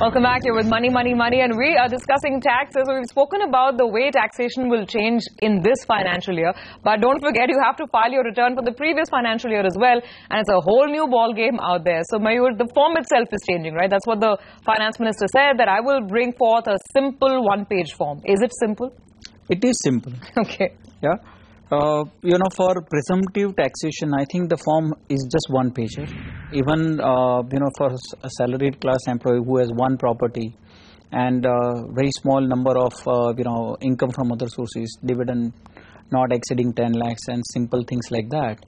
Welcome back. You're with Money, and we are discussing taxes. So we've spoken about the way taxation will change in this financial year. But don't forget, you have to file your return for the previous financial year as well. And it's a whole new ball game out there. So Mayur, the form itself is changing, right? That's what the finance minister said, that I will bring forth a simple one-page form. Is it simple? It is simple. Okay. Yeah. For presumptive taxation, I think the form is just one pager. Even, for a salaried class employee who has one property and very small number of, income from other sources, dividend not exceeding 10 lakhs and simple things like that,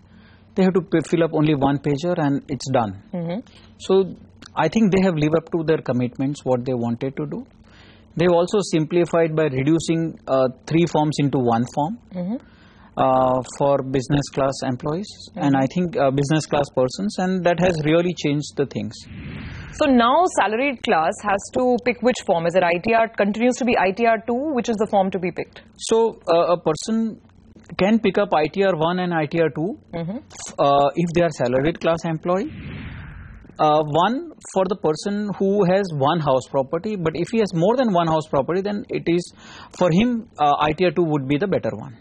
they have to fill up only one pager and it's done. So I think they have lived up to their commitments, what they wanted to do. They've also simplified by reducing 3 forms into one form. For business class employees and I think business class persons, and that has really changed the things. So now salaried class has to pick which form? Is it ITR, continues to be ITR 2, which is the form to be picked? So a person can pick up ITR 1 and ITR 2 if they are salaried class employee. One for the person who has one house property, but if he has more than one house property, then it is for him ITR 2 would be the better one.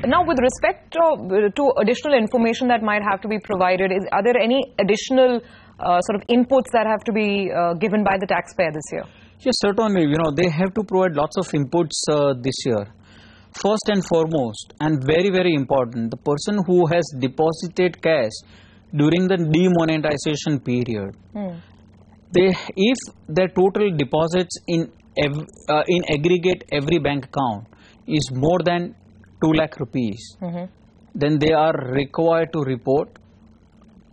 Now, with respect to additional information that might have to be provided, are there any additional sort of inputs that have to be given by the taxpayer this year? Yes, certainly. They have to provide lots of inputs this year. First and foremost, and very, very important, the person who has deposited cash during the demonetization period, if their total deposits in aggregate every bank account is more than 2 lakh rupees, then they are required to report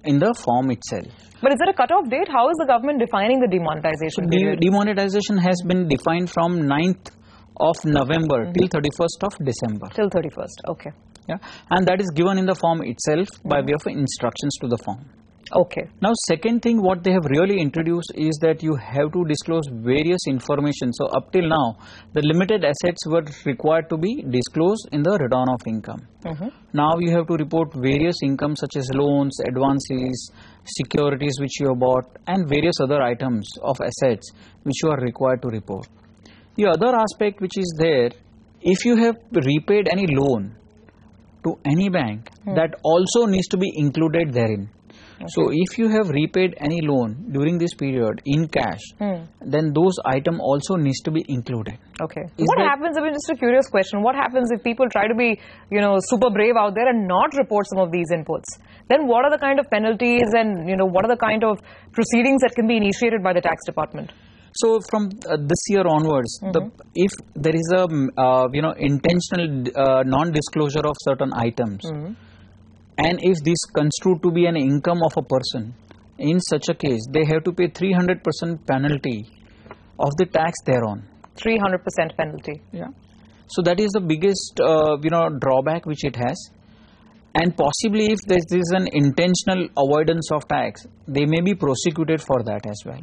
in the form itself. But is there a cut-off date? How is the government defining the demonetization period? Demonetization has been defined from 9th of November till 31st of December. Till 31st, okay. Yeah, and that is given in the form itself by way of instructions to the form. Okay. Now, second thing what they have really introduced is that you have to disclose various information. So, up till now, the limited assets were required to be disclosed in the return of income. Now, you have to report various income such as loans, advances, securities which you have bought and various other items of assets which you are required to report. The other aspect which is there, if you have repaid any loan to any bank, that also needs to be included therein. Okay. So, if you have repaid any loan during this period in cash, then those item also needs to be included. Okay. What happens, I mean, just a curious question, what happens if people try to be, super brave out there and not report some of these inputs? Then what are the kind of penalties and, what are the kind of proceedings that can be initiated by the tax department? So, from this year onwards, if there is a, intentional non-disclosure of certain items, and if this construed to be an income of a person, in such a case, they have to pay 300% penalty of the tax thereon. 300% penalty. Yeah. So that is the biggest, drawback which it has. And possibly if there is an intentional avoidance of tax, they may be prosecuted for that as well.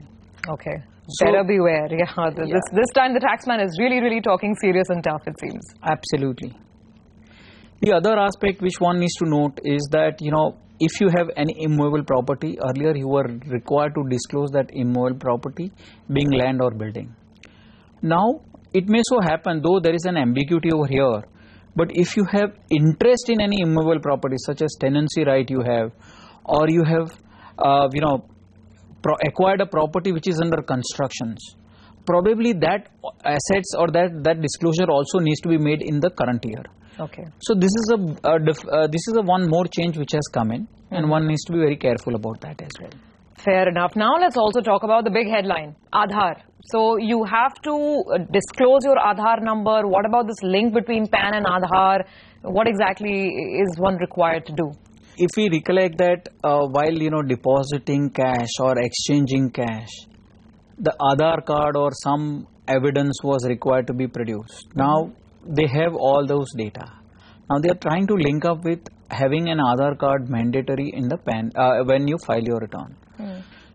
Okay. So, better beware. Yeah. This time the taxman is really, really talking serious and tough, it seems. Absolutely. The other aspect which one needs to note is that, if you have any immovable property, earlier you were required to disclose that immovable property being land or building. Now, it may so happen, though there is an ambiguity over here, but if you have interest in any immovable property, such as tenancy right you have, or you have, acquired a property which is under constructions, probably that assets or that disclosure also needs to be made in the current year. Okay. So this is a one more change which has come in, and one needs to be very careful about that as well. Fair enough. Now let's also talk about the big headline, Aadhaar. So you have to disclose your Aadhaar number. What about this link between PAN and Aadhaar? What exactly is one required to do? If we recollect that while depositing cash or exchanging cash, the Aadhaar card or some evidence was required to be produced. Now they have all those data. Now they are trying to link up with having an Aadhaar card mandatory in the PAN when you file your return.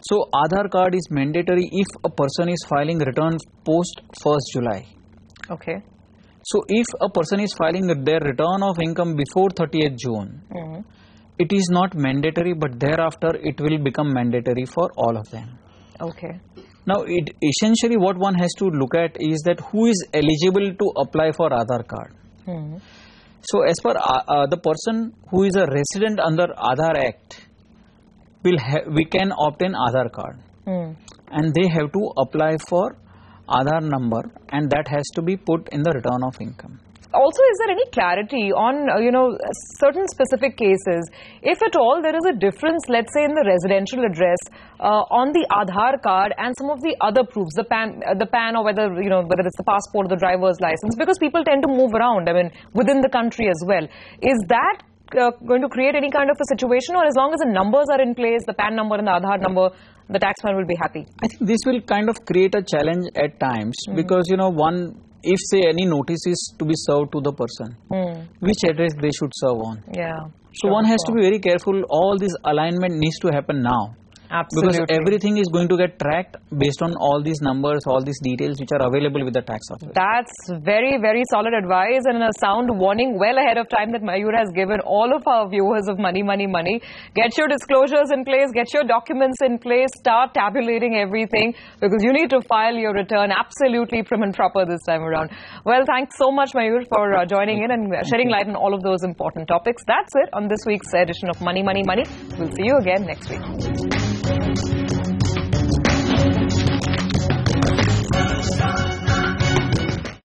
So Aadhaar card is mandatory if a person is filing return post 1st July. Okay. So if a person is filing their return of income before 30th June, it is not mandatory, but thereafter it will become mandatory for all of them. Okay. Now, essentially what one has to look at is that who is eligible to apply for Aadhaar card. So, as per the person who is a resident under Aadhaar Act, we can obtain Aadhaar card, and they have to apply for Aadhaar number, and that has to be put in the return of income. Also, is there any clarity on, certain specific cases? If at all there is a difference, let's say in the residential address on the Aadhaar card and some of the other proofs, the PAN or whether it's the passport or the driver's license, because people tend to move around, within the country as well. Is that going to create any kind of a situation, or as long as the numbers are in place, the PAN number and the Aadhaar number, the taxman will be happy? I think this will kind of create a challenge at times because, if say any notice is to be served to the person, which address they should serve on. Yeah. So one has to be very careful. All this alignment needs to happen now. Absolutely. Because everything is going to get tracked based on all these numbers, all these details which are available with the tax office. That's very, very solid advice and a sound warning well ahead of time that Mayur has given all of our viewers of Money, Money, Money. Get your disclosures in place, get your documents in place, start tabulating everything because you need to file your return absolutely prim and proper this time around. Well, thanks so much, Mayur, for joining in and shedding light on all of those important topics. That's it on this week's edition of Money, Money, Money. We'll see you again next week.